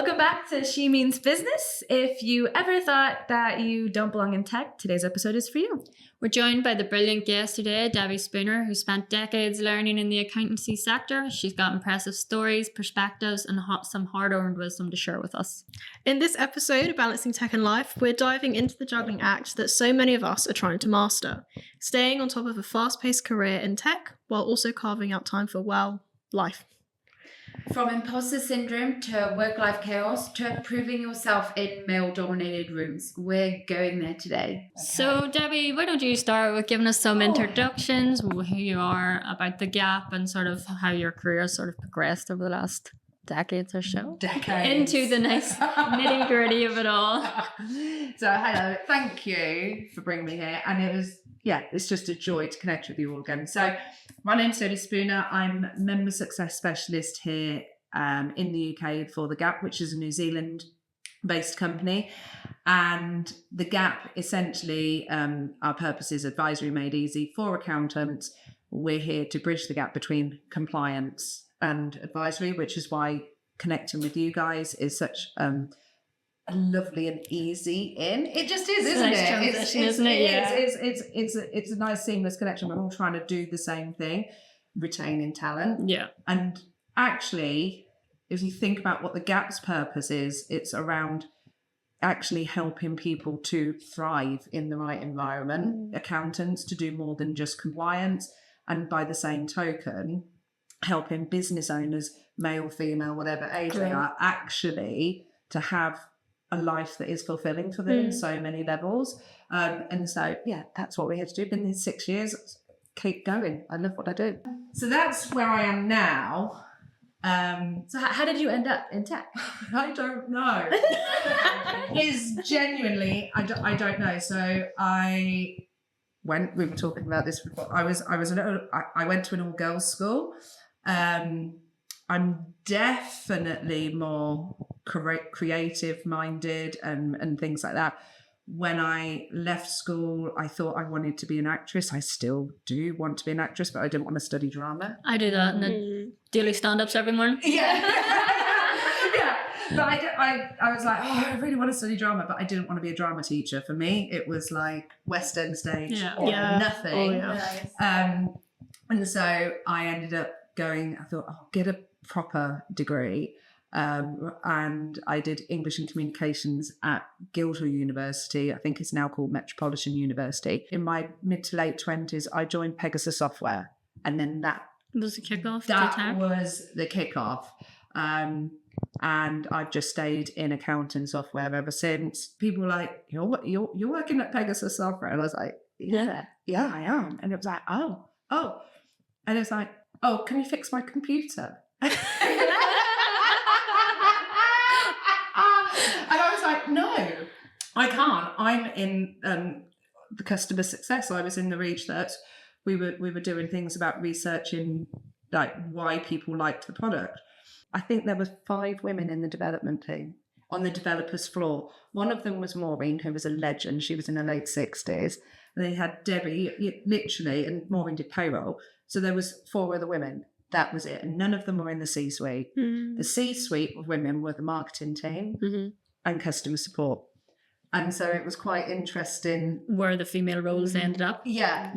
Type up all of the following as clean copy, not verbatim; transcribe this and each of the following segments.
Welcome back to She Means Business. If you ever thought that you don't belong in tech, today's episode is for you. We're joined by the brilliant guest today, Debbie Spooner, who spent decades learning in the accountancy sector. She's got impressive stories, perspectives, and some hard-earned wisdom to share with us. In this episode of Balancing Tech and Life, we're diving into the juggling act that so many of us are trying to master, staying on top of a fast-paced career in tech while also carving out time for, well, life. From imposter syndrome to work-life chaos to proving yourself in male-dominated rooms. We're going there today. Okay. So, Debbie, why don't you start with giving us some introductions, who you are, about the gap, and sort of how your career has sort of progressed over the last decades or so. Into the nice nitty-gritty of it all. So, hello, thank you for bringing me here. And it's just a joy to connect with you all again. So, my name's Debbie Spooner. I'm Member Success Specialist here in the UK for The Gap, which is a New Zealand-based company. And The Gap, essentially, our purpose is advisory made easy for accountants. We're here to bridge the gap between compliance and advisory, which is why connecting with you guys is such a lovely and easy in. It just is, isn't it? It's a nice seamless connection. We're all trying to do the same thing, retaining talent. Yeah. And actually, if you think about what the Gap's purpose is, it's around actually helping people to thrive in the right environment, accountants to do more than just compliance, and by the same token, helping business owners, male, female, whatever age they are, actually to have a life that is fulfilling for them in so many levels. And so, that's what we're here to do. Been here 6 years. Keep going. I love what I do. So that's where I am now. So how did you end up in tech? I don't know. Is genuinely, I don't know. So we were talking about this before. I went to an all-girls school. I'm definitely more creative minded and things like that. When I left school, I thought I wanted to be an actress. I still do want to be an actress, but I didn't want to study drama. I do that in the daily stand-ups every morning. Yeah. Yeah. But I was like, I really want to study drama, but I didn't want to be a drama teacher. For me, it was like West End stage or nothing. Oh, yeah. And so I ended up going, I thought, I'll get a proper degree. And I did English and Communications at Guildhall University. I think it's now called Metropolitan University. In my mid to late 20s, I joined Pegasus Software. And then that was the kickoff. That was the kickoff. And I've just stayed in accounting software ever since. People were like, you're working at Pegasus Software. And I was like, yeah, I am. And it was like, oh. And it's like, oh, can you fix my computer? And I was like, no, I can't. I'm in the customer success. I was in the research. We were doing things about researching like why people liked the product. I think there was 5 women in the development team on the developers floor. One of them was Maureen, who was a legend. She was in her late 60s. And they had Debbie, literally, and Maureen did payroll. So there was 4 other women. That was it. And none of them were in the C-suite. The C-suite of women were the marketing team and customer support. And so it was quite interesting. Where the female roles ended up. Yeah.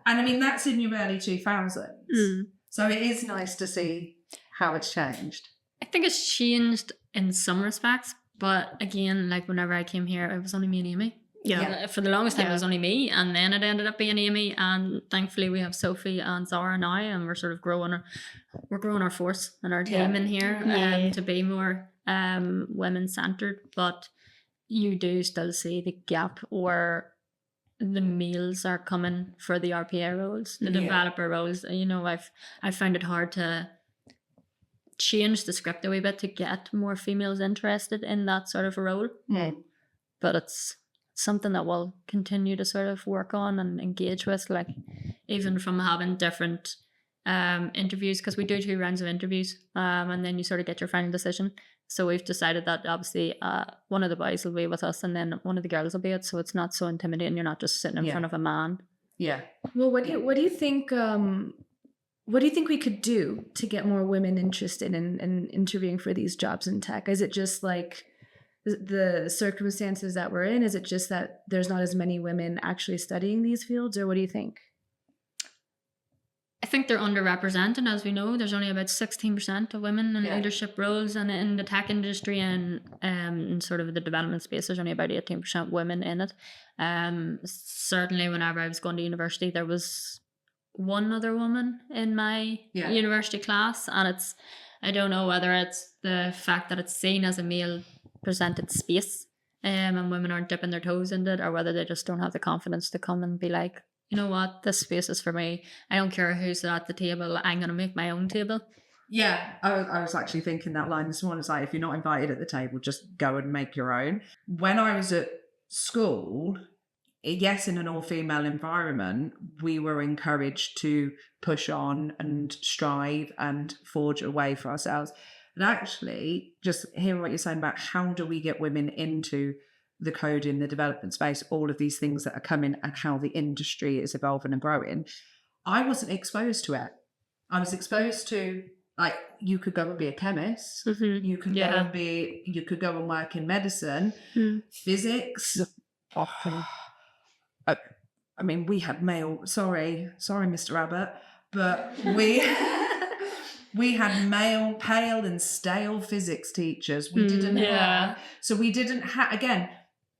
And I mean, that's in your early 2000s. So it is nice to see how it's changed. I think it's changed in some respects. But again, like whenever I came here, it was only me and Amy. Yeah. For the longest time, it was only me, and then it ended up being Amy, and thankfully we have Sophie and Zara now, and we're sort of growing our force and our team in here to be more women centered. But you do still see the gap where the males are coming for the RPA roles, the developer roles. You know, I found it hard to change the script a wee bit to get more females interested in that sort of a role. But it's something that we'll continue to sort of work on and engage with, like even from having different interviews, because we do 2 rounds of interviews, and then you sort of get your final decision. So we've decided that obviously one of the boys will be with us and then one of the girls will be it, so it's not so intimidating. You're not just sitting in front of a man. Well, what do you think what do you think we could do to get more women interested in interviewing for these jobs in tech? Is it just like the circumstances that we're in? Is it just that there's not as many women actually studying these fields, or what do you think? I think they're underrepresented. As we know, there's only about 16% of women in leadership roles, and in the tech industry and in sort of the development space, there's only about 18% women in it. Certainly whenever I was going to university, there was one other woman in my university class, and I don't know whether it's the fact that it's seen as a male presented space, and women aren't dipping their toes in it, or whether they just don't have the confidence to come and be like, you know what, this space is for me. I don't care who's at the table, I'm going to make my own table. Yeah, I was actually thinking that line this morning. It's like, if you're not invited at the table, just go and make your own. When I was at school, yes, in an all-female environment, we were encouraged to push on and strive and forge a way for ourselves. And actually, just hearing what you're saying about how do we get women into the coding, the development space, all of these things that are coming, and how the industry is evolving and growing, I wasn't exposed to it. I was exposed to, like, you could go and be a chemist, you could go and work in medicine, physics. I mean, we had male, sorry, Mr. Abbott, but we had male, pale and stale physics teachers. We didn't have, so we didn't have, again,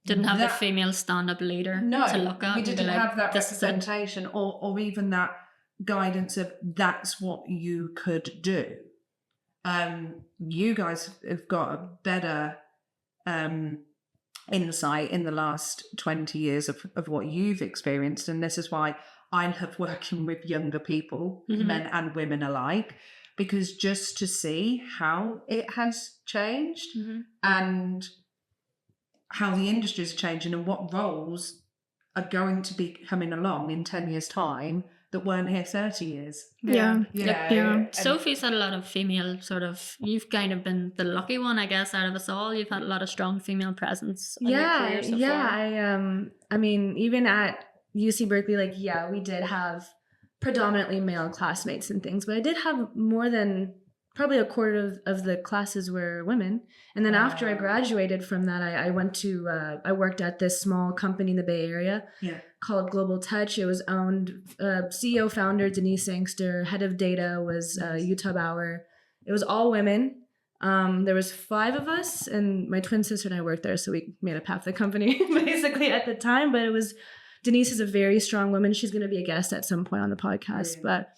didn't have the female stand-up leader to look at. We didn't have that representation or even that guidance of that's what you could do. You guys have got a better insight in the last 20 years of what you've experienced, and this is why I love working with younger people, men and women alike, because just to see how it has changed and how the industry is changing and what roles are going to be coming along in 10 years' time that weren't here 30 years. Sophie's had a lot of female sort of, you've kind of been the lucky one, I guess, out of us all. You've had a lot of strong female presence in your career so far. I mean, even at UC Berkeley, like, we did have predominantly male classmates and things, but I did have more than probably a quarter of the classes were women. And then after I graduated from that, I went to, I worked at this small company in the Bay Area called Global Touch. It was owned, CEO founder Denise Sangster, head of data was Utah Bauer. It was all women. There was 5 of us, and my twin sister and I worked there, so we made up half the company basically at the time. But it was, Denise is a very strong woman. She's going to be a guest at some point on the podcast, but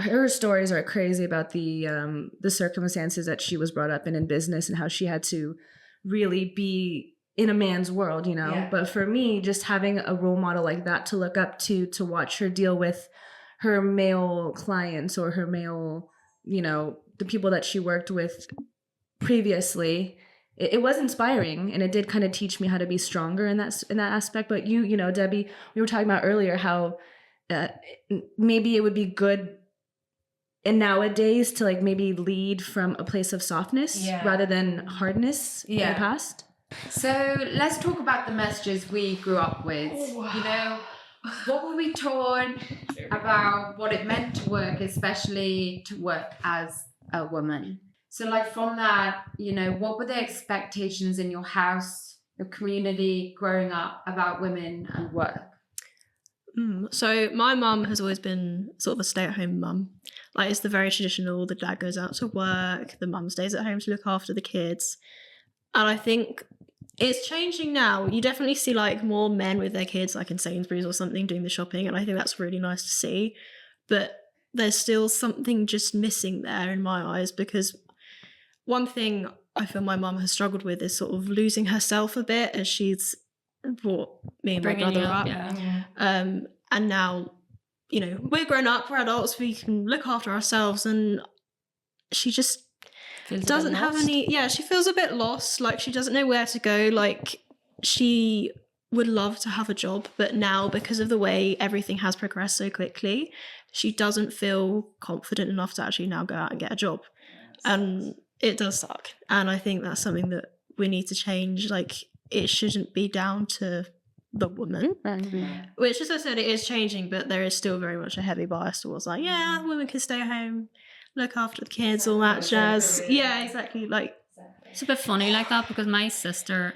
her stories are crazy about the circumstances that she was brought up in business and how she had to really be in a man's world, you know. But for me, just having a role model like that to look up to watch her deal with her male clients or her male, you know, the people that she worked with previously, it was inspiring, and it did kind of teach me how to be stronger in that aspect. But you know, Debbie, we were talking about earlier how maybe it would be good and nowadays to like maybe lead from a place of softness rather than hardness in the past. So let's talk about the messages we grew up with. You know, what were we taught about what it meant to work, especially to work as a woman? So like from that, you know, what were the expectations in your house, your community growing up about women and work? So my mum has always been sort of a stay-at-home mum. Like, it's the very traditional, the dad goes out to work, the mum stays at home to look after the kids. And I think it's changing now. You definitely see like more men with their kids, like in Sainsbury's or something, doing the shopping, and I think that's really nice to see. But there's still something just missing there in my eyes, because one thing I feel my mum has struggled with is sort of losing herself a bit as she's brought me and my brother up. And now, you know, we're grown up, we're adults, we can look after ourselves, and she just doesn't have any, she feels a bit lost, like she doesn't know where to go. Like, she would love to have a job, but now because of the way everything has progressed so quickly, she doesn't feel confident enough to actually now go out and get a job. And it does suck. And I think that's something that we need to change. Like, it shouldn't be down to the woman. Which, as I said, it is changing, but there is still very much a heavy bias towards like, yeah, women can stay home, look after the kids, all that jazz. Yeah, exactly. Like, it's a bit funny like that because my sister,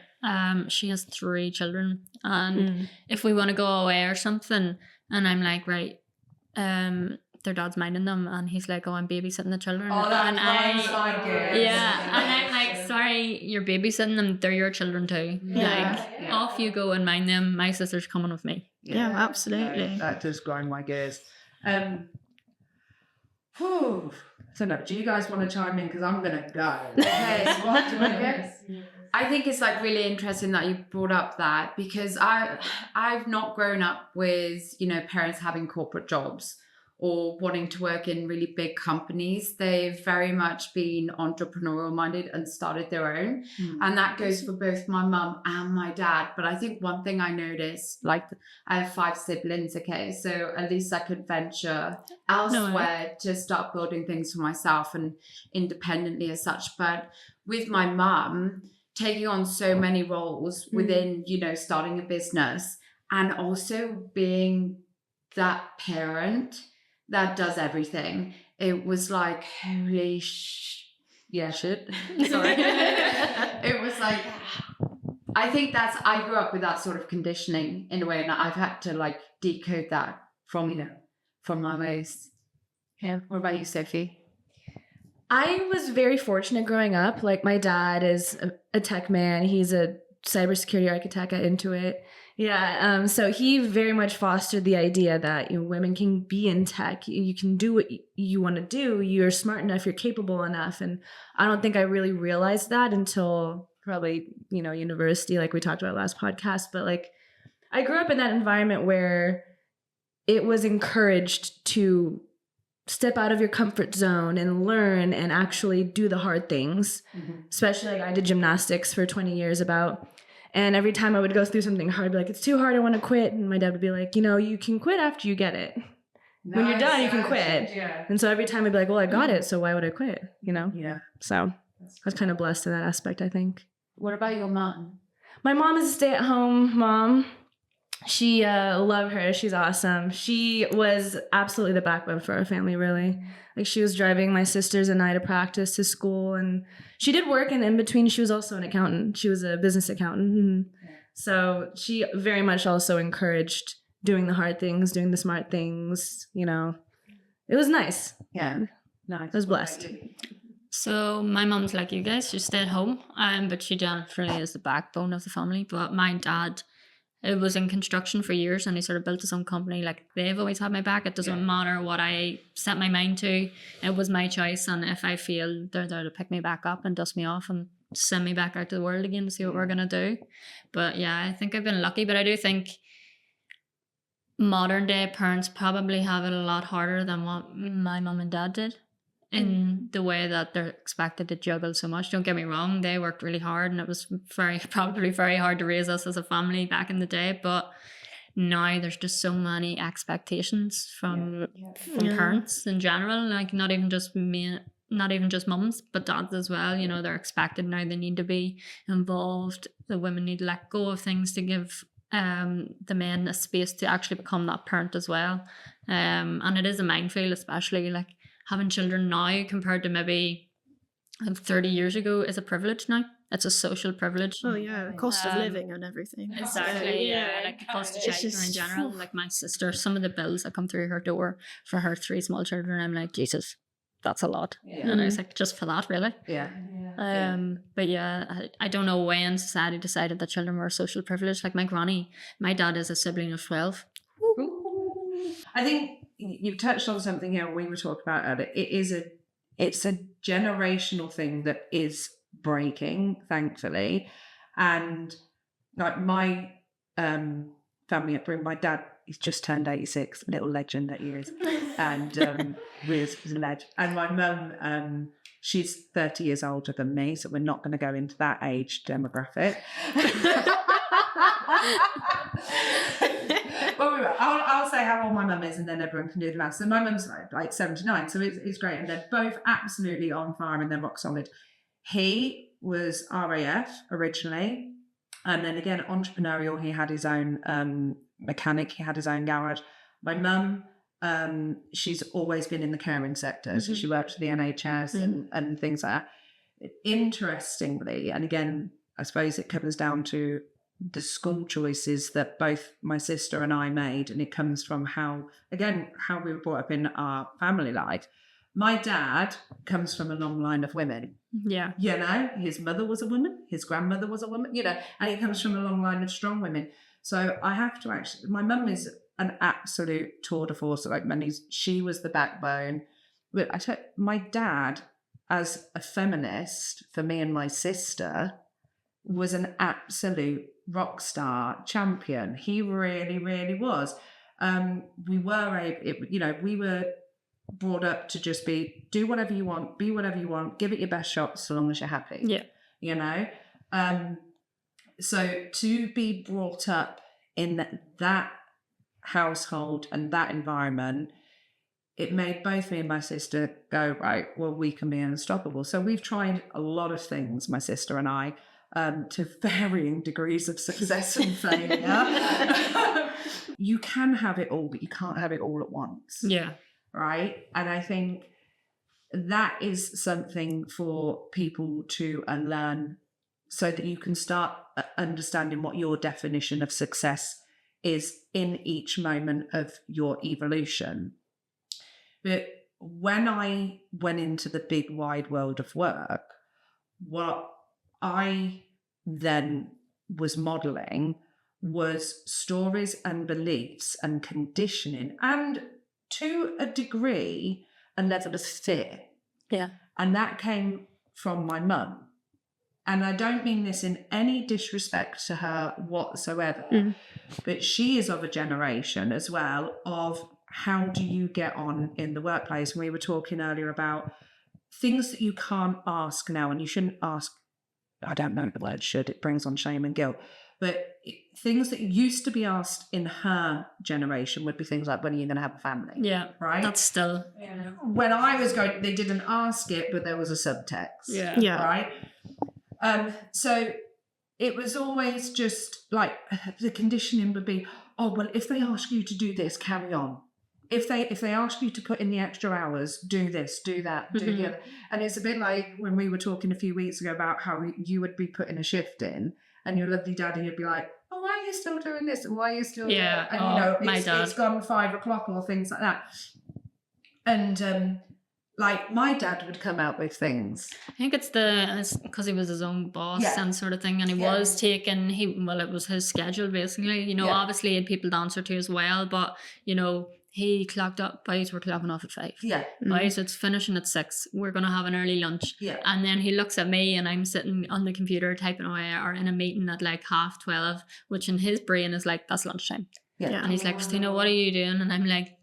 she has 3 children, and if we want to go away or something, and I'm like, right, their dad's minding them, and he's like, oh, I'm babysitting the children. Oh, and yeah. and I'm like, sorry, you're babysitting them, they're your children too. Like, off you go and mind them. My sister's coming with me. yeah, absolutely. That does grind my gears. So no, do you guys want to chime in? Because I'm gonna go. Okay, so what do I go? I think it's like really interesting that you brought up that, because I've not grown up with, you know, parents having corporate jobs or wanting to work in really big companies. They've very much been entrepreneurial minded and started their own. And that goes for both my mum and my dad. But I think one thing I noticed, like I have 5 siblings, okay, so at least I could venture elsewhere to start building things for myself and independently as such. But with my mum, taking on so many roles within, you know, starting a business and also being that parent that does everything. It was like, holy shit. Sorry. It was like, I think I grew up with that sort of conditioning in a way, and I've had to like decode that from, you know, from my ways. Yeah. What about you, Sophie? I was very fortunate growing up. Like, my dad is a tech man. He's a cybersecurity architect at Intuit. Yeah. So he very much fostered the idea that, you know, women can be in tech. You can do what you want to do. You're smart enough. You're capable enough. And I don't think I really realized that until probably, you know, university, like we talked about last podcast. But like, I grew up in that environment where it was encouraged to step out of your comfort zone and learn and actually do the hard things. Especially like I did gymnastics for 20 years and every time I would go through something hard, I'd be like, it's too hard, I want to quit. And my dad would be like, you know, you can quit after you get it. When you're done, you can quit. Yeah. And so every time I'd be like, well, I got it, so why would I quit? You know? Yeah. So I was kind of blessed in that aspect, I think. What about your mom? My mom is a stay-at-home mom. She, love her. She's awesome. She was absolutely the backbone for our family, really. Like, she was driving my sisters and I to practice, to school, and she did work, and in between, she was also an accountant. She was a business accountant. So she very much also encouraged doing the hard things, doing the smart things, you know. It was nice. Yeah. Nice. I was blessed. So my mum's like you guys, she stayed home, but she definitely is the backbone of the family. But my dad, it was in construction for years, and he sort of built his own company. Like, they've always had my back. It doesn't matter what I set my mind to. It was my choice, and if I fail, they're there to pick me back up and dust me off and send me back out to the world again to see what we're gonna do. But yeah, I think I've been lucky. But I do think modern day parents probably have it a lot harder than what my mum and dad did, in the way that they're expected to juggle so much. Don't get me wrong, they worked really hard, and it was probably very hard to raise us as a family back in the day. But now there's just so many expectations from parents in general, like not even just mums, but dads as well. You know, they're expected now, they need to be involved. The women need to let go of things to give the men a space to actually become that parent as well. And it is a minefield, especially like having children now compared to maybe 30 years ago is a privilege now. It's a social privilege. Oh yeah, the cost of living and everything. Exactly, yeah. Like the cost of childcare in general. Like my sister, some of the bills that come through her door for her 3 small children, I'm like, Jesus, that's a lot. Yeah. And I was like, just for that, really? Yeah. But yeah, I don't know when society decided that children were a social privilege. Like my granny, my dad is a sibling of 12. I think you've touched on something here we were talking about it. It's a generational thing that is breaking, thankfully. And like my family upbringing, my dad, he's just turned 86, little legend that he is. And is a legend. And my mum, she's 30 years older than me, so we're not going to go into that age demographic. Well, I'll say how old my mum is, and then everyone can do the math. So my mum's like 79, so it's great, and they're both absolutely on fire and they're rock solid. He was RAF originally, And then again, entrepreneurial, he had his own mechanic, he had his own garage. My mum, she's always been in the caring sector. So she worked for the NHS and things like that. Interestingly, and again, I suppose it comes down to the school choices that both my sister and I made, and it comes from how we were brought up in our family life. My dad comes from a long line of women. Yeah. You know, his mother was a woman, his grandmother was a woman, you know, and he comes from a long line of strong women. So I have to actually, my mum is an absolute tour de force, like she was the backbone. But my dad, as a feminist, for me and my sister, was an absolute rock star champion. He really, really was. We were brought up to just do whatever you want, be whatever you want, give it your best shot so long as you're happy. Yeah. You know? So to be brought up in that household and that environment, it made both me and my sister go, right, well, we can be unstoppable. So we've tried a lot of things, my sister and I, to varying degrees of success and failure. You can have it all, but you can't have it all at once. Yeah. Right? And I think that is something for people to unlearn so that you can start understanding what your definition of success is in each moment of your evolution. But when I went into the big wide world of work, what I then was modeling was stories and beliefs and conditioning, and to a degree, a level of fear. Yeah. And that came from my mum. And I don't mean this in any disrespect to her whatsoever, but she is of a generation as well of how do you get on in the workplace. And we were talking earlier about things that you can't ask now, and you shouldn't ask. I don't know the word should, it brings on shame and guilt. But things that used to be asked in her generation would be things like, when are you going to have a family? Yeah. Right? That's still. When I was going, they didn't ask it, but there was a subtext. Yeah. Yeah. Right? So it was always just like the conditioning would be, oh, well, if they ask you to do this, carry on. If they ask you to put in the extra hours, do this, do that, do the other. And it's a bit like when we were talking a few weeks ago about how you would be putting a shift in, and your lovely daddy would be like, oh, why are you still doing this? And why are you still doing that? And, it's gone 5 o'clock or things like that. And like my dad would come out with things. I think it's because he was his own boss and sort of thing, and he was taking it was his schedule basically. You know, obviously he had people to answer to as well, but you know, he clocked up. Boys were clocking off at 5. Yeah. Boys, it's finishing at 6. We're gonna have an early lunch. Yeah. And then he looks at me, and I'm sitting on the computer typing away, or in a meeting at like 12:30, which in his brain is like, that's lunchtime. Yeah. And he's like, Christina, what are you doing? And I'm like,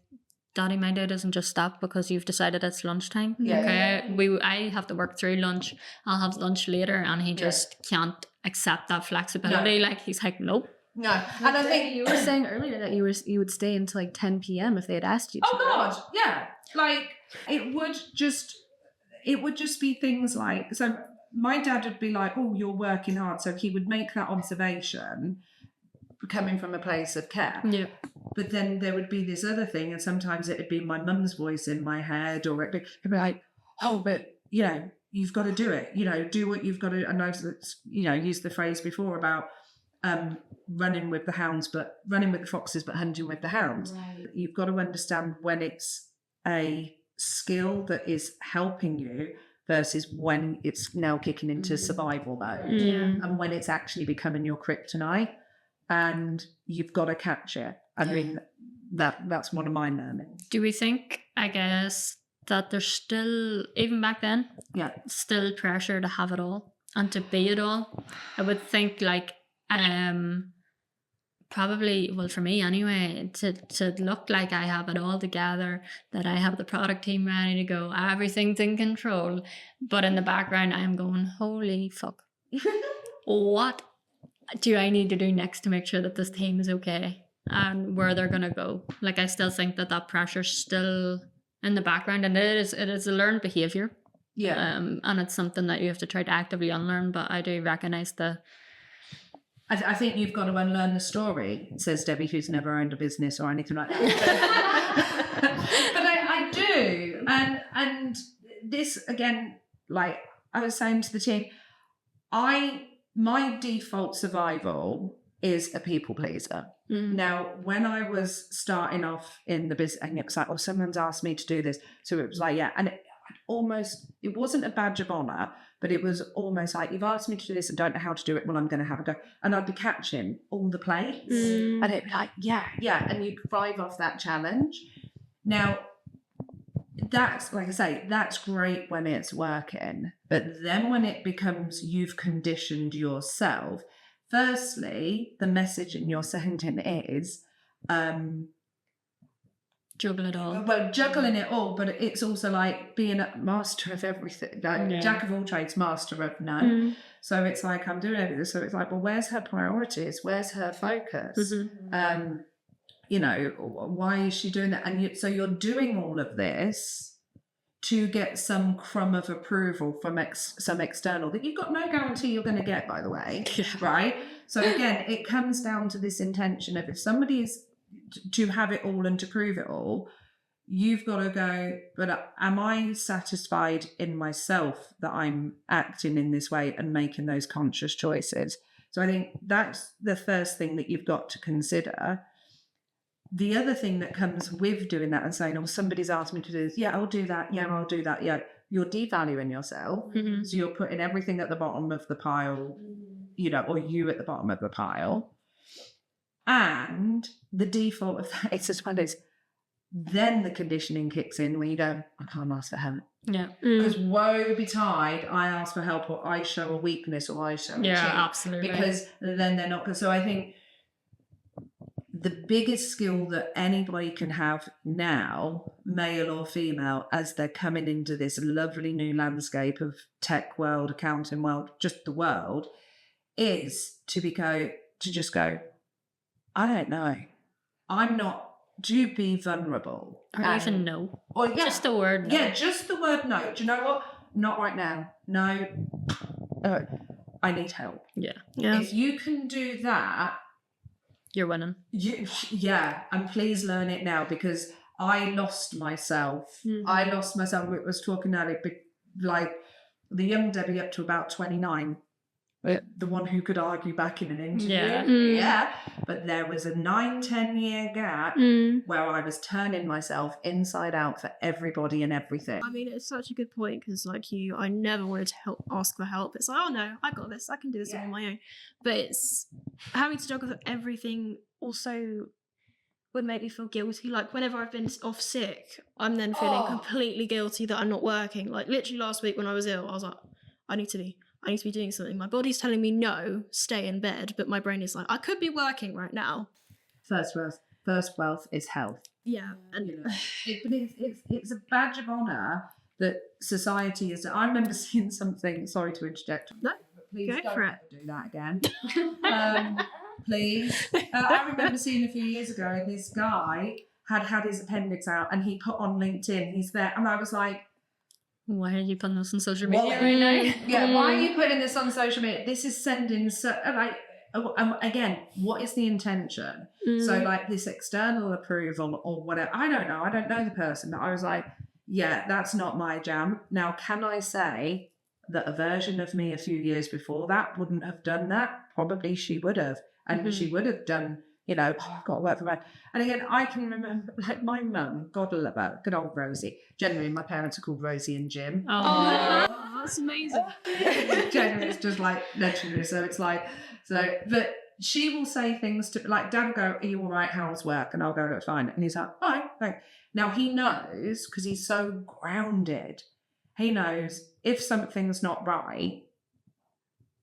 Daddy, my day doesn't just stop because you've decided it's lunchtime. Yeah. Okay. I have to work through lunch. I'll have lunch later, and he just can't accept that flexibility. No. Like he's like, nope. No. And I think You were saying earlier that you would stay until like 10 p.m. if they had asked you to. oh God, yeah. Like it would just be things like, so my dad would be like, oh, you're working hard. So he would make that observation coming from a place of care. Yeah. But then there would be this other thing, and sometimes it'd be my mum's voice in my head, or it'd be like, oh, but you know, you've got to do it. You know, do what you've got to. And I've used the phrase before about running with the foxes, but hunting with the hounds. Right. You've got to understand when it's a skill that is helping you versus when it's now kicking into survival mode, and when it's actually becoming your kryptonite, and you've got to catch it. I mean, that's one of my learnings. Do we think, I guess, that there's still, even back then, still pressure to have it all and to be it all? I would think like, probably, well, for me anyway, to look like I have it all together, that I have the product team ready to go, everything's in control, but in the background I'm going, holy fuck. What do I need to do next to make sure that this team is okay and where they're gonna go? Like, I still think that pressure's still in the background, and it is a learned behavior. And it's something that you have to try to actively unlearn, but I do recognize I think you've got to unlearn the story, says Debbie, who's never owned a business or anything like that. But I do. And this, again, like I was saying to the team, my default survival is a people pleaser. Now, when I was starting off in the business, and it was like, oh, someone's asked me to do this. So it was like, yeah. And it wasn't a badge of honor, but it was almost like, you've asked me to do this and don't know how to do it. Well, I'm going to have a go. And I'd be catching all the plates. And it'd be like, yeah. And you'd thrive off that challenge. Now, that's, like I say, that's great when it's working. But then when it becomes you've conditioned yourself, firstly, the message in your sending is juggle it all. Well, juggling it all, but it's also like being a master of everything, like jack of all trades, master of none. So it's like, I'm doing everything. So it's like, well, where's her priorities? Where's her focus? You know, why is she doing that? And so you're doing all of this to get some crumb of approval from some external that you've got no guarantee you're going to get, by the way, right? So again, it comes down to this intention of, if somebody is to have it all and to prove it all, you've got to go, but am I satisfied in myself that I'm acting in this way and making those conscious choices? So I think that's the first thing that you've got to consider. The other thing that comes with doing that and saying, oh, somebody's asked me to do this, yeah, I'll do that, yeah, I'll do that, yeah, you're devaluing yourself. So you're putting everything at the bottom of the pile, you know, or you at the bottom of the pile. And the default of that is as well as then the conditioning kicks in where you go, I can't ask for help. Yeah. Because woe betide, I ask for help or I show a weakness or I show a cheat. Absolutely. Because then they're not. So I think the biggest skill that anybody can have now, male or female, as they're coming into this lovely new landscape of tech world, accounting world, just the world, is to just go, I don't know. I'm not. Do be vulnerable. Or even no. Or just the word no. Yeah, just the word no. Do you know what? Not right now. No. I need help. Yeah. If you can do that, you're winning. And please learn it now, because I lost myself. I was talking earlier, like the young Debbie up to about 29. The one who could argue back in an interview. But there was a 9-10 year gap where I was turning myself inside out for everybody and everything. I mean, it's such a good point, because like I never wanted to ask for help. It's like, oh no, I got this, I can do this on my own. But it's having to juggle with everything also would make me feel guilty. Like whenever I've been off sick, I'm then feeling completely guilty that I'm not working. Like literally last week when I was ill, I was like, I need to be doing something. My body's telling me no, stay in bed, but my brain is like, I could be working right now. First wealth is health. Yeah, and you know, it's a badge of honor that society is. I remember seeing something. Sorry to interject. No, please go don't for ever do that again. Please. I remember seeing a few years ago this guy had his appendix out and he put on LinkedIn. He's there, and I was like, why are you putting this on social media right now? Yeah, why are you putting this on social media? This is sending again, what is the intention? So like this external approval or whatever, I don't know the person, but I was like, yeah, that's not my jam. Now, can I say that a version of me a few years before that wouldn't have done that? Probably she would have. And she would have done, you know, I've got to work for her. And again, I can remember, like my mum, God love her, good old Rosie. Generally, my parents are called Rosie and Jim. Oh, that's amazing. Generally, it's just like legendary. So it's like, but she will say things to, like, Dad will go, are you all right? How's work? And I'll go, it's fine. And he's like, all right, thanks. Now he knows, because he's so grounded, he knows if something's not right,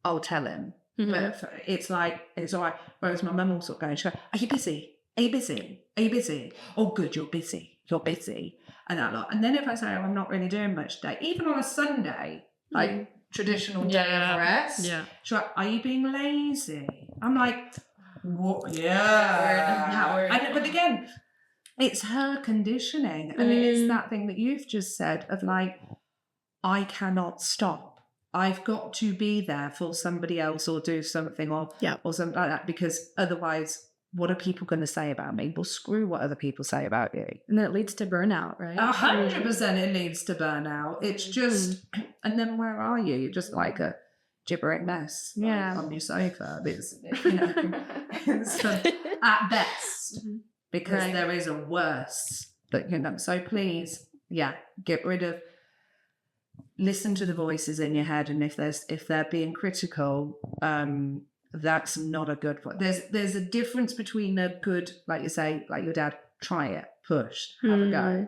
I'll tell him. But it's like, it's all right. Whereas my mum will sort of go, are you busy? Are you busy? Are you busy? Oh, good, you're busy. You're busy. And that lot. And then if I say, oh, I'm not really doing much today, even on a Sunday, like traditional day of rest, she's like, are you being lazy? I'm like, what? Yeah. But again, it's her conditioning. And it's that thing that you've just said of like, I cannot stop. I've got to be there for somebody else or do something or something like that, because otherwise, what are people going to say about me? Well, screw what other people say about you. And then it leads to burnout, right? 100% it leads to burnout. It's just, and then where are you? You're just like a gibbering mess on your sofa. It's, it's at best, because there is a worse. But, so please, get rid of, listen to the voices in your head, and if they're being critical, that's not a good point. There's a difference between a good, like you say, like your dad, try it, push, have a go,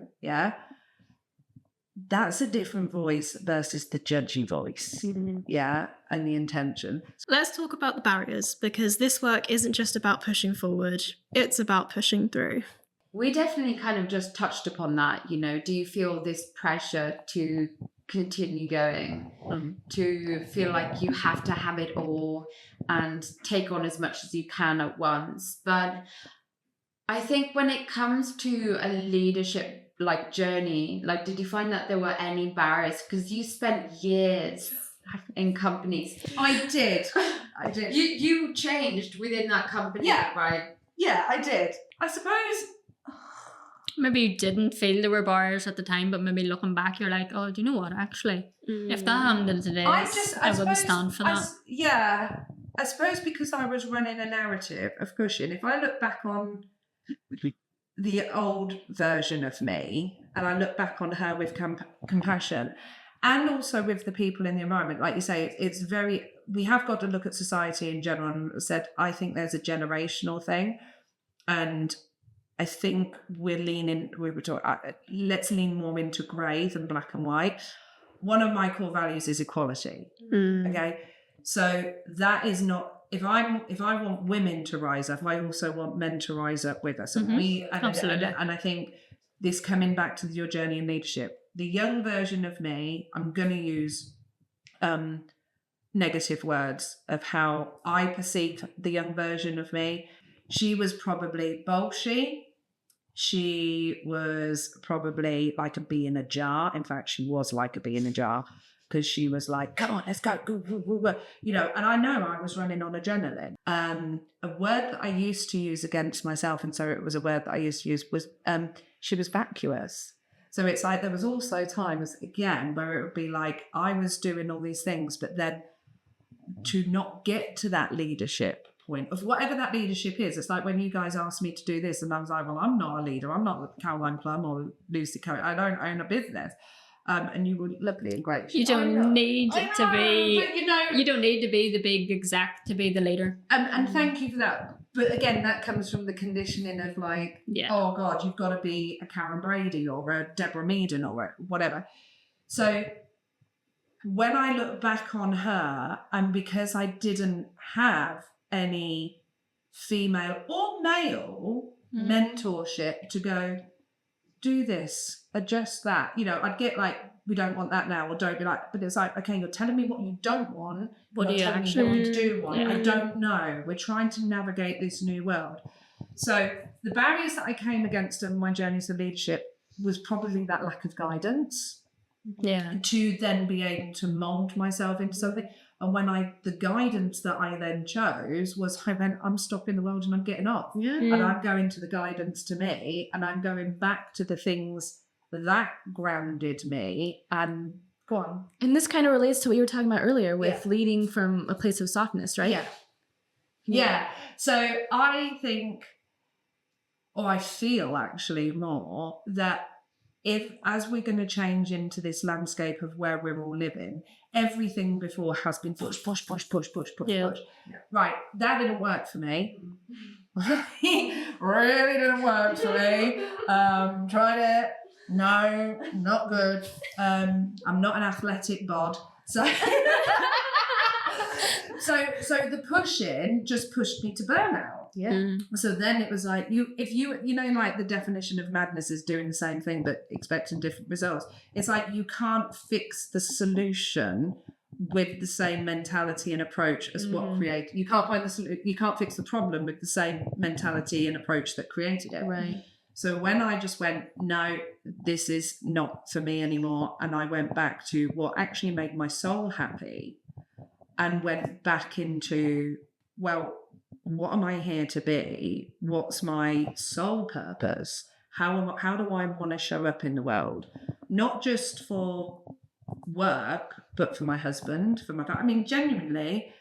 that's a different voice versus the judgy voice, and the intention. So let's talk about the barriers, because this work isn't just about pushing forward, it's about pushing through. We definitely kind of just touched upon that, do you feel this pressure to continue going, to feel like you have to have it all and take on as much as you can at once? But I think when it comes to a leadership journey, did you find that there were any barriers? Because you spent years in companies. I did. You changed within that company, right? Yeah, I did. I suppose maybe you didn't feel there were barriers at the time, but maybe looking back, you're like, oh, do you know what? Actually, if that happened today, I wouldn't stand for that. I suppose because I was running a narrative of pushing. If I look back on the old version of me, and I look back on her with compassion, and also with the people in the environment, like you say, it's very. We have got to look at society in general. And said, I think there's a generational thing, and I think let's lean more into grey than black and white. One of my core values is equality. Okay. So that is not, if I want women to rise up, I also want men to rise up with us. And absolutely. And I think this, coming back to your journey in leadership, the young version of me, I'm going to use negative words of how I perceive the young version of me. She was probably bolshy. She was probably like a bee in a jar. In fact, she was like a bee in a jar, because she was like, come on, let's go. And I know I was running on adrenaline. A word that I used to use against myself, and so it was a word that I used to use, was she was vacuous. So it's like there was also times, again, where it would be like I was doing all these things, but then to not get to that leadership point of whatever that leadership is. It's like when you guys asked me to do this, and I was like, well, I'm not a leader. I'm not Caroline Plum or Lucy Curry. I don't own a business. And you were lovely and great. You don't need to be, you don't need to be the big exec to be the leader. And thank you for that. But again, that comes from the conditioning of oh God, you've got to be a Karen Brady or a Deborah Meaden or whatever. So when I look back on her, and because I didn't have any female or male mentorship to go, do this, adjust that. I'd get like, we don't want that now, or don't be like, but it's like, okay, you're telling me what you don't want. What do you actually what you do want? I don't know. We're trying to navigate this new world. So the barriers that I came against in my journeys of leadership was probably that lack of guidance. Yeah. To then be able to mold myself into something. And when the guidance that I then chose was, I'm stopping the world and I'm getting off. Yeah. And I'm going to the guidance to me, and I'm going back to the things that grounded me. And go on. And this kind of relates to what you were talking about earlier with leading from a place of softness, right? Yeah. So I think, or I feel actually more, that as we're going to change into this landscape of where we're all living, everything before has been push. Yeah. Right, that didn't work for me. Really didn't work for me. Tried it. No, not good. I'm not an athletic bod. So the pushing just pushed me to burnout. Yeah. So then it was like, if you like the definition of madness is doing the same thing but expecting different results. It's like you can't fix the solution with the same mentality and approach as what created. You can't find you can't fix the problem with the same mentality and approach that created it. Right. So when I just went, no, this is not for me anymore, and I went back to what actually made my soul happy, and went back into, well, what am I here to be? What's my soul purpose? How do I want to show up in the world? Not just for work, but for my husband, for my family. I mean, genuinely,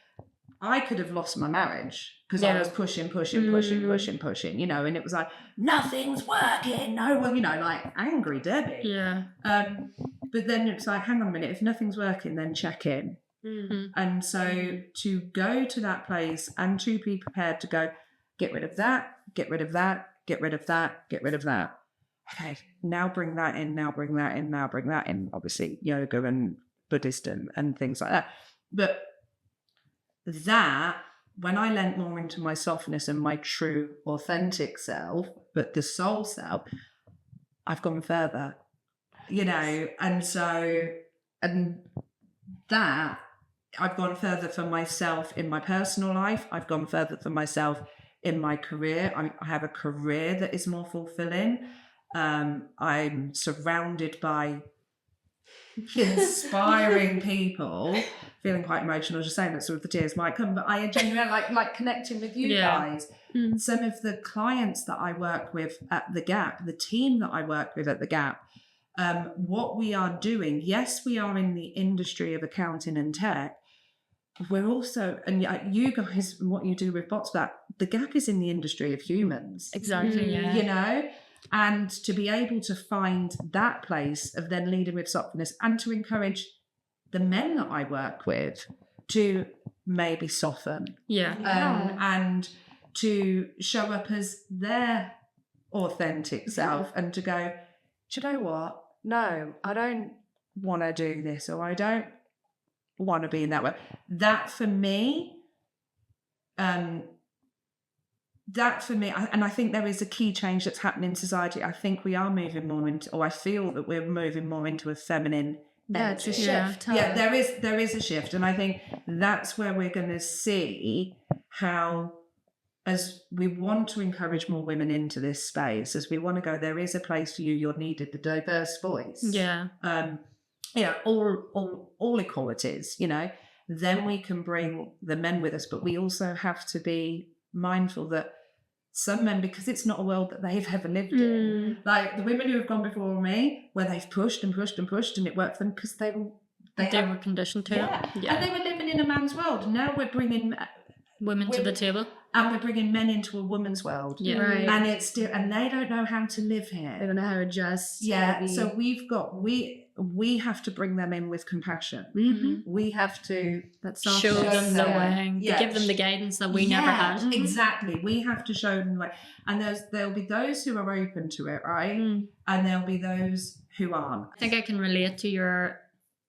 I could have lost my marriage because I was pushing, you know, and it was like, nothing's working. No one, you know, like angry Debbie. Yeah. But then it's like, hang on a minute, if nothing's working, then check in. And so to go to that place and to be prepared to go, get rid of that, get rid of that, get rid of that, get rid of that. Okay, now bring that in, now bring that in, now bring that in. Obviously, yoga and Buddhism and things like that. But that, when I leant more into my softness and my true, authentic self, but the soul self, I've gone further, you know, and so, and that, I've gone further for myself in my personal life. I've gone further for myself in my career. I have a career that is more fulfilling. I'm surrounded by inspiring people, feeling quite emotional just saying that, sort of the tears might come, but I genuinely like connecting with you guys. Some of the clients that I work with at the Gap, the team that I work with at the Gap, what we are doing, yes, we are in the industry of accounting and tech. We're also, and you guys, what you do with BotsBat, the Gap is in the industry of humans. Exactly, yeah. You know? And to be able to find that place of then leading with softness and to encourage the men that I work with to maybe soften. And to show up as their authentic self and to go, do you know what? No, I don't want to do this, or I don't want to be in that way. That for me, and I think there is a key change that's happening in society. I think we are moving more into, or I feel that we're moving more into a feminine. Yeah, it's a shift. Yeah, there is a shift, and I think that's where we're going to see how, as we want to encourage more women into this space, as we want to go, there is a place for you. You're needed, the diverse voice. Yeah. All equalities. You know, then we can bring the men with us, but we also have to be mindful that some men, because it's not a world that they've ever lived in, like the women who have gone before me, where they've pushed and pushed and pushed, and it worked for them because they were conditioned to it. And they were living in a man's world. Now we're bringing women to the table, and we're bringing men into a woman's world. Yeah, right. And it's still, and they don't know how to live here. They don't know how to adjust. Yeah. So we have to bring them in with compassion. We have to show them the way, give them the guidance that we never had. Exactly. We have to show them the way. And there'll be those who are open to it, right? And there'll be those who aren't. I think I can relate to your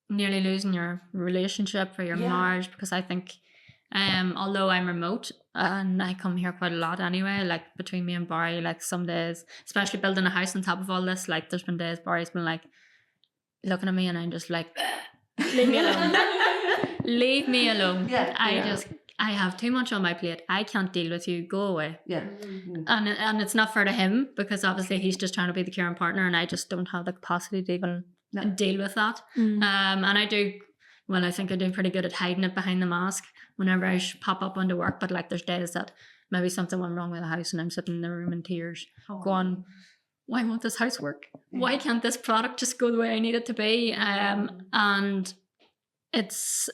nearly losing your relationship or your marriage, because I think although I'm remote and I come here quite a lot anyway, like between me and Barry, like some days, especially building a house on top of all this, like there's been days Barry's been like looking at me and I'm just like, leave me alone. Leave me alone. I have too much on my plate. I can't deal with you. Go away. Yeah. And it's not fair to him, because obviously he's just trying to be the caring partner and I just don't have the capacity to even deal with that. And I think I do pretty good at hiding it behind the mask whenever I pop up onto work. But like there's days that maybe something went wrong with the house and I'm sitting in the room in tears going, why won't this house work? Why can't this product just go the way I need it to be? And it's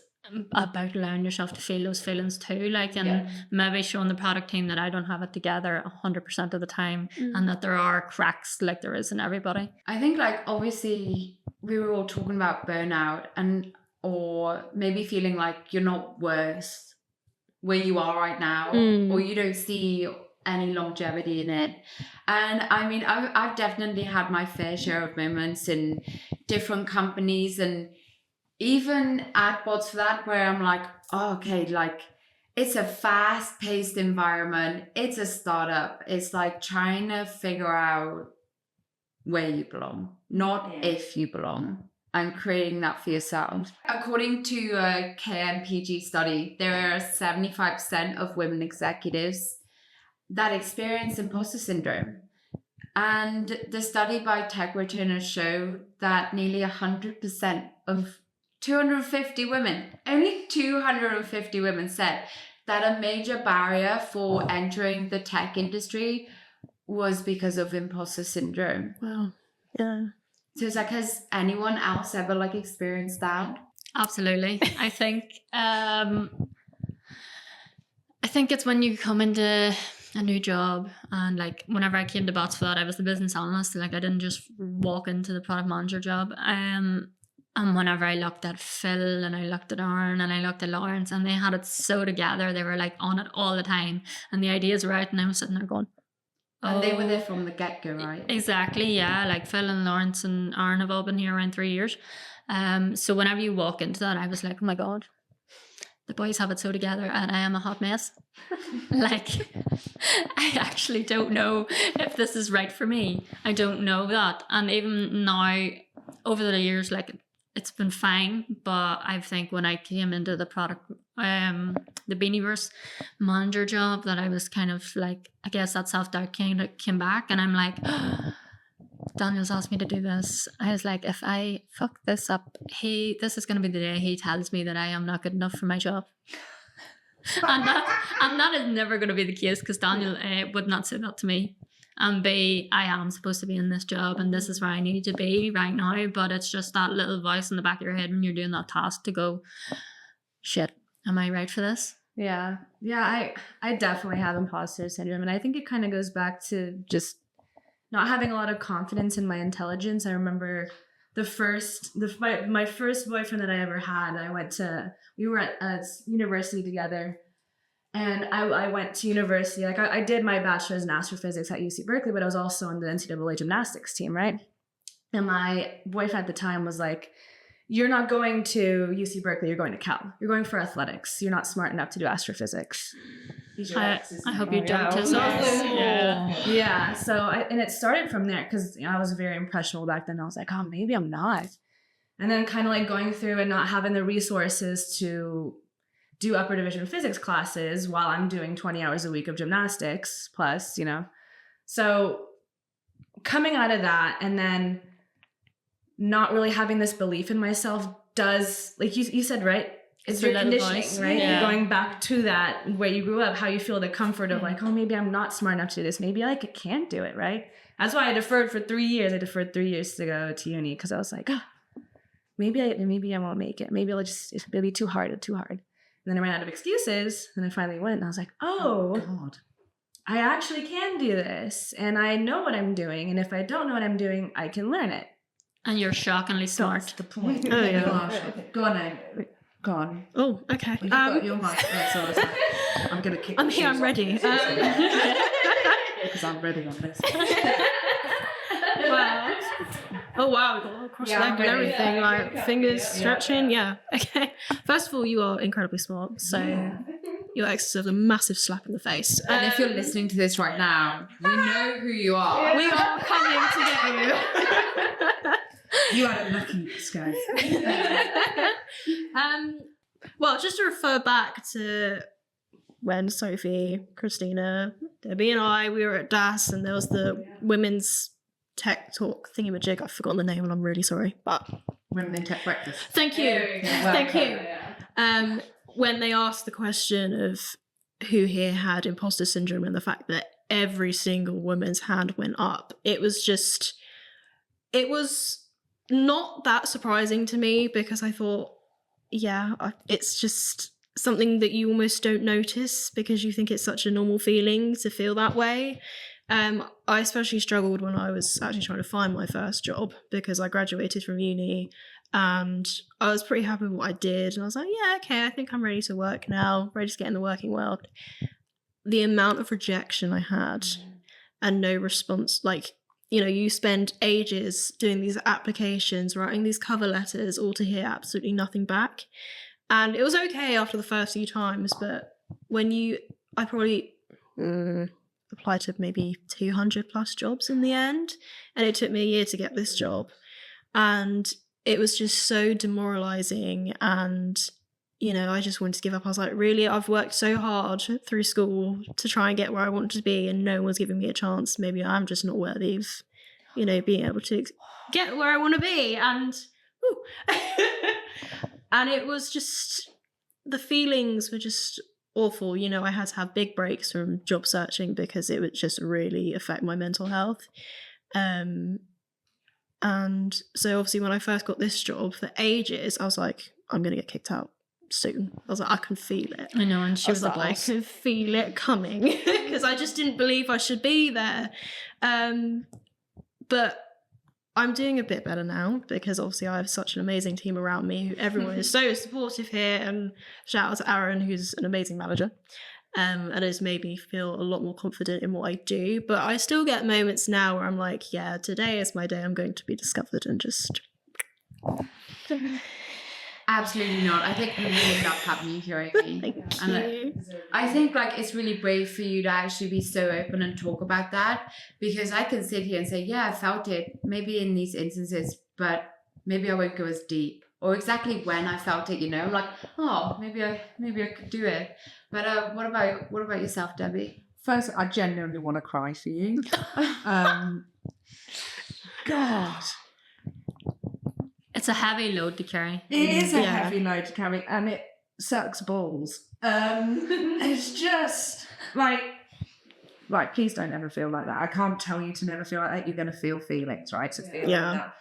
about allowing yourself to feel those feelings too, like, and maybe showing the product team that I don't have it together 100% of the time, and that there are cracks like there is in everybody. I think, like, obviously we were all talking about burnout, and or maybe feeling like you're not worth where you are right now, or you don't see any longevity in it. And I mean, I've definitely had my fair share of moments in different companies, and even at Bots for that, where I'm like, oh, okay, like it's a fast-paced environment, it's a startup, it's like trying to figure out where you belong, not if you belong, and creating that for yourself. According to a KNPG study, there are 75% of women executives that experience imposter syndrome. And the study by tech returners show that nearly 100% of 250 women, only 250 women said that a major barrier for entering the tech industry was because of imposter syndrome. Wow. Yeah. So it's like, has anyone else ever like experienced that? Absolutely. I think it's when you come into a new job, and like whenever I came to Botsford, I was the business analyst. Like I didn't just walk into the product manager job. And whenever I looked at Phil and I looked at Aaron and I looked at Lawrence, and they had it so together, they were like on it all the time, and the ideas were out, and I was sitting there going, And they were there from the get-go, right? Exactly, yeah. Like Phil and Lawrence and Aaron have all been here around 3 years. So whenever you walk into that, I was like, oh my God, the boys have it so together and I am a hot mess. Like, I actually don't know if this is right for me. I don't know that. And even now, over the years, like, it's been fine. But I think when I came into the product, the Beanieverse manager job, that I was kind of like, I guess that self-doubt came back, and I'm like, Daniel's asked me to do this. I was like, if I fuck this up, this is going to be the day he tells me that I am not good enough for my job. and that is never going to be the case, because Daniel would not say that to me. And B, I am supposed to be in this job and this is where I need to be right now. But it's just that little voice in the back of your head when you're doing that task to go, shit, am I right for this? Yeah. I definitely have imposter syndrome, and I think it kind of goes back to just not having a lot of confidence in my intelligence. I remember my first boyfriend that I ever had. We were at university together, and I went to university. Like I did my bachelor's in astrophysics at UC Berkeley, but I was also on the NCAA gymnastics team, right? And my boyfriend at the time was like, you're not going to UC Berkeley, you're going to Cal. You're going for athletics. You're not smart enough to do astrophysics. I hope you don't. Yeah. So and it started from there, because I was very impressionable back then. I was like, oh, maybe I'm not. And then kind of like going through and not having the resources to do upper division physics classes while I'm doing 20 hours a week of gymnastics plus, So coming out of that, and then not really having this belief in myself does, like you said, right? It's your conditioning, voice, right? Yeah. You're going back to that where you grew up, how you feel the comfort of like, oh, maybe I'm not smart enough to do this. Maybe I can't do it, right? That's why I deferred for 3 years. I deferred 3 years to go to uni, because I was like, maybe I won't make it. Maybe it'll be too hard. And then I ran out of excuses, and I finally went, and I was like, oh God, I actually can do this, and I know what I'm doing. And if I don't know what I'm doing, I can learn it. And you're shockingly smart. That's the point. Oh, yeah. Go on, Amy. Go on. Oh, okay. You've got your mic, so I was like, I'm going to kick I'm here, I'm ready. Because I'm ready on this. Wow. Oh, wow. We've got a little cross leg and everything. Yeah. Like fingers stretching. Yeah. Okay. First of all, you are incredibly smart. So your ex deserves a massive slap in the face. And if you're listening to this right now, we know who you are. We are coming to get you. You had a lucky scale. Well, just to refer back to when Sophie, Christina, Debbie and I, we were at DAS, and there was the women's tech talk thingamajig. I've forgotten the name and I'm really sorry. But Women in Tech Breakfast. Thank you. Thank you. When they asked the question of who here had imposter syndrome, and the fact that every single woman's hand went up, it was not that surprising to me, because I thought, it's just something that you almost don't notice because you think it's such a normal feeling to feel that way. I especially struggled when I was actually trying to find my first job, because I graduated from uni and I was pretty happy with what I did. And I was like, yeah, okay, I think I'm ready to work now, ready to get in the working world. The amount of rejection I had and no response, like, you spend ages doing these applications, writing these cover letters, all to hear absolutely nothing back. And it was okay after the first few times, but I probably applied to maybe 200 plus jobs in the end, and it took me a year to get this job. And it was just so demoralizing, and I just wanted to give up. I was like, really, I've worked so hard through school to try and get where I want to be, and no one's giving me a chance. Maybe I'm just not worthy of, being able to get where I want to be. And and it was just, the feelings were just awful. I had to have big breaks from job searching because it would just really affect my mental health. And so obviously when I first got this job, for ages, I was like, I'm going to get kicked out soon. I was like, I can feel it. I know, and she was the like, boss. I can feel it coming because I just didn't believe I should be there. But I'm doing a bit better now because obviously I have such an amazing team around me. Everyone is so supportive here, and shout out to Aaron, who's an amazing manager. And has made me feel a lot more confident in what I do. But I still get moments now where I'm like, yeah, today is my day. I'm going to be discovered, and just... Absolutely not. I think we really love having you here, Amy. Thank you. I think it's really brave for you to actually be so open and talk about that, because I can sit here and say, yeah, I felt it maybe in these instances, but maybe I won't go as deep, or exactly when I felt it, maybe I could do it. But what about yourself, Debbie? First, I genuinely want to cry for you. God. It's a heavy load to carry. It is a heavy load to carry, and it sucks balls. It's just like, right, please don't ever feel like that. I can't tell you to never feel like that. You're going to feel feelings, right? So feel like that.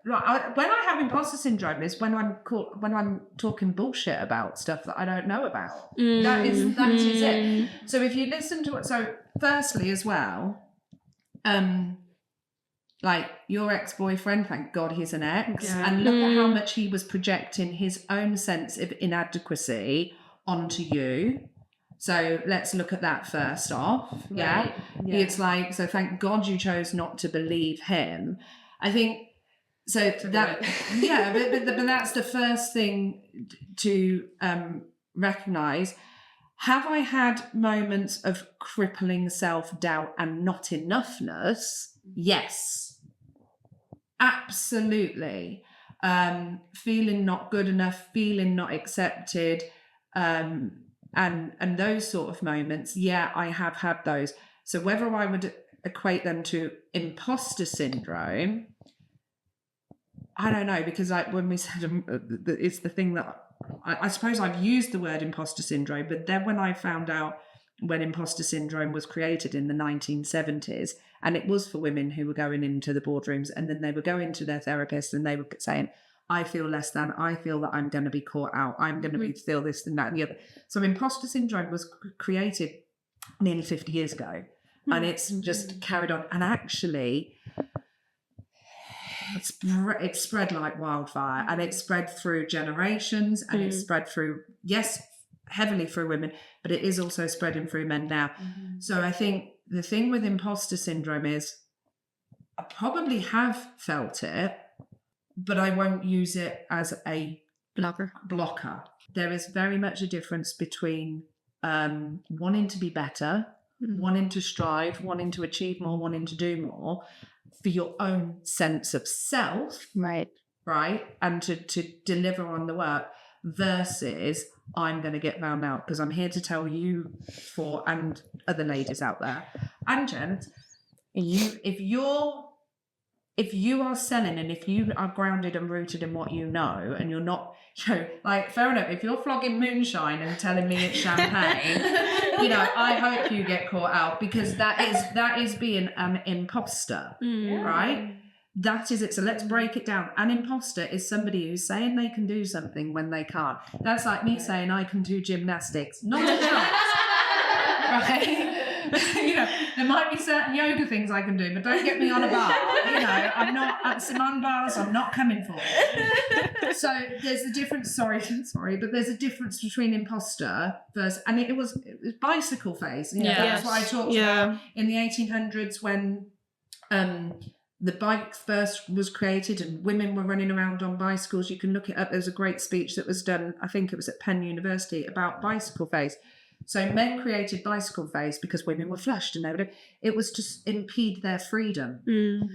Right, when I have imposter syndrome is when I'm talking bullshit about stuff that I don't know about. That is it. So if you listen to it, so firstly as well, your ex-boyfriend, thank God he's an ex, and look at how much he was projecting his own sense of inadequacy onto you. So let's look at that first off. Yeah. It's like, so thank God you chose not to believe him. I think so that but that's the first thing to recognize. Have I had moments of crippling self-doubt and not enoughness? Yes. Absolutely. Feeling not good enough, feeling not accepted, and those sort of moments, I have had those. So whether I would equate them to imposter syndrome, I don't know, because when we said it's the thing that I suppose I've used the word imposter syndrome, but then when I found out when imposter syndrome was created in the 1970s, and it was for women who were going into the boardrooms, and then they were going to their therapist and they were saying, I feel less than, I feel that I'm going to be caught out, I'm going to feel this and that and the other. So imposter syndrome was created nearly 50 years ago, and it's just carried on. And actually, it's spread like wildfire, and it's spread through generations, and it's spread through, heavily through women, but it is also spreading through men now. So I think the thing with imposter syndrome is I probably have felt it, but I won't use it as a blocker. There is very much a difference between wanting to be better, wanting to strive, wanting to achieve more, wanting to do more for your own sense of self, right, and to deliver on the work, versus I'm going to get found out. Because I'm here to tell you and other ladies out there and gents, if you are selling, and if you are grounded and rooted in what you know, and you're not, fair enough, if you're flogging moonshine and telling me it's champagne, I hope you get caught out, because that is being an imposter, right? That is it. So let's break it down. An imposter is somebody who's saying they can do something when they can't. That's like me saying I can do gymnastics. Not a chance. Right? There might be certain yoga things I can do, but don't get me on a bar. I'm not at Simone bars. I'm not coming for it. So there's a difference. Sorry, but there's a difference between imposter versus, and it was bicycle phase. That's what I talked about in the 1800s when the bike first was created and women were running around on bicycles. You can look it up. There's a great speech that was done, I think it was at Penn University, about bicycle phase. So men created bicycle phase because women were flushed, and it was to impede their freedom.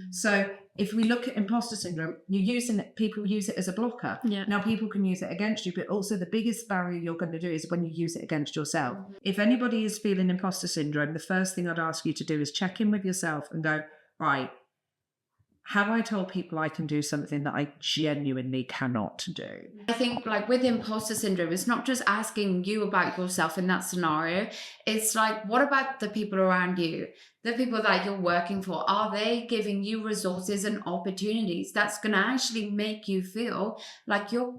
So if we look at imposter syndrome, people use it as a blocker. Yeah. Now people can use it against you, but also the biggest barrier you're going to do is when you use it against yourself. If anybody is feeling imposter syndrome, the first thing I'd ask you to do is check in with yourself and go, right, have I told people I can do something that I genuinely cannot do? I think like with imposter syndrome, it's not just asking you about yourself in that scenario. It's like, what about the people around you? The people that you're working for, are they giving you resources and opportunities that's going to actually make you feel like you're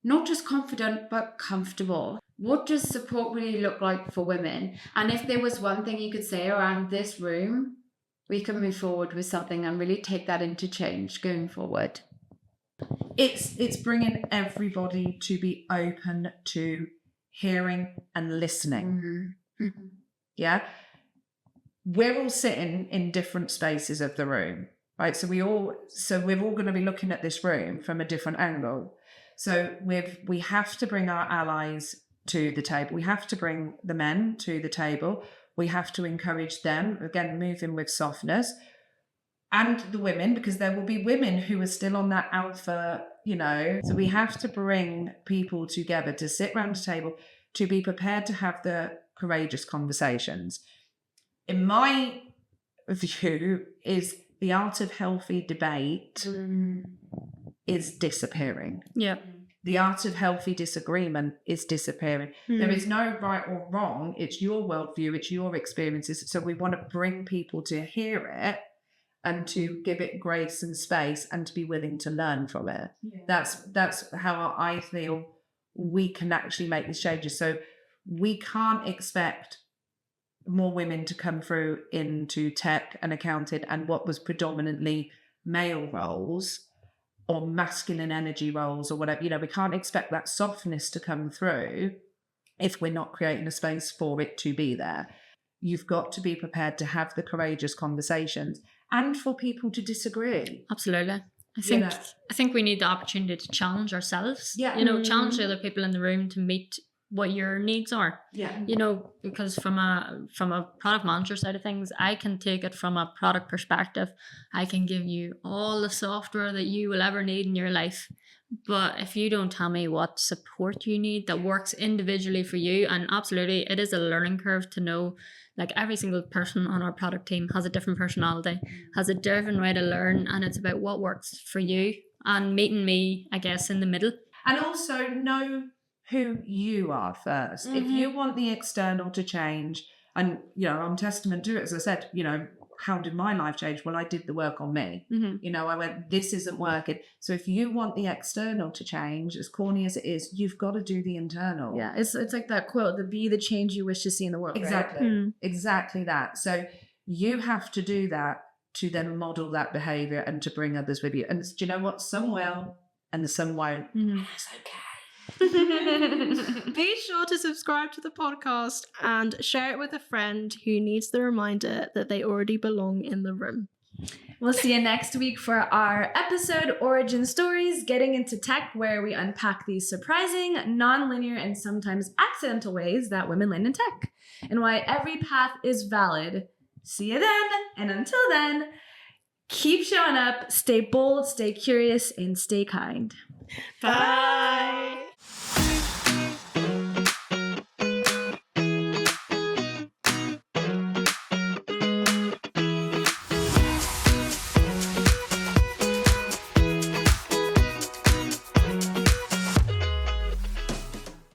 not just confident, but comfortable? What does support really look like for women? And if there was one thing you could say around this room, we can move forward with something and really take that into change going forward. It's bringing everybody to be open to hearing and listening. Yeah. We're all sitting in different spaces of the room, right? So we're all going to be looking at this room from a different angle. So we have to bring our allies to the table. We have to bring the men to the table. We have to encourage them, again, moving with softness, and the women, because there will be women who are still on that alpha, So we have to bring people together to sit around the table, to be prepared to have the courageous conversations. In my view, is the art of healthy debate is disappearing. Yeah. The art of healthy disagreement is disappearing. There is no right or wrong. It's your worldview. It's your experiences. So we want to bring people to hear it and to give it grace and space and to be willing to learn from it. Yeah. That's how I feel we can actually make these changes. So we can't expect more women to come through into tech and accounting and what was predominantly male roles or masculine energy roles or whatever. We can't expect that softness to come through if we're not creating a space for it to be there. You've got to be prepared to have the courageous conversations and for people to disagree. Absolutely. I think we need the opportunity to challenge ourselves. Yeah. Challenge the other people in the room to meet what your needs are. Yeah. Because from a product manager side of things, I can take it from a product perspective. I can give you all the software that you will ever need in your life. But if you don't tell me what support you need that works individually for you, and absolutely it is a learning curve to know, like every single person on our product team has a different personality, has a different way to learn, and it's about what works for you and meeting me, I guess, in the middle. And also know who you are first. If you want the external to change, and I'm testament to it, as I said, how did my life change? Well, I did the work on me. I went, this isn't working. So if you want the external to change, as corny as it is, you've got to do the internal. Yeah, it's like that quote, be the change you wish to see in the world. Exactly. Right? Exactly that. So you have to do that to then model that behavior and to bring others with you. And do you know what? Some will and some won't. It's okay. Be sure to subscribe to the podcast and share it with a friend who needs the reminder that they already belong in the room. We'll see you next week for our episode Origin Stories, getting into tech, where we unpack these surprising, non-linear, and sometimes accidental ways that women land in tech, and why every path is valid. See you then, and until then, keep showing up, stay bold, stay curious, and stay kind. Bye!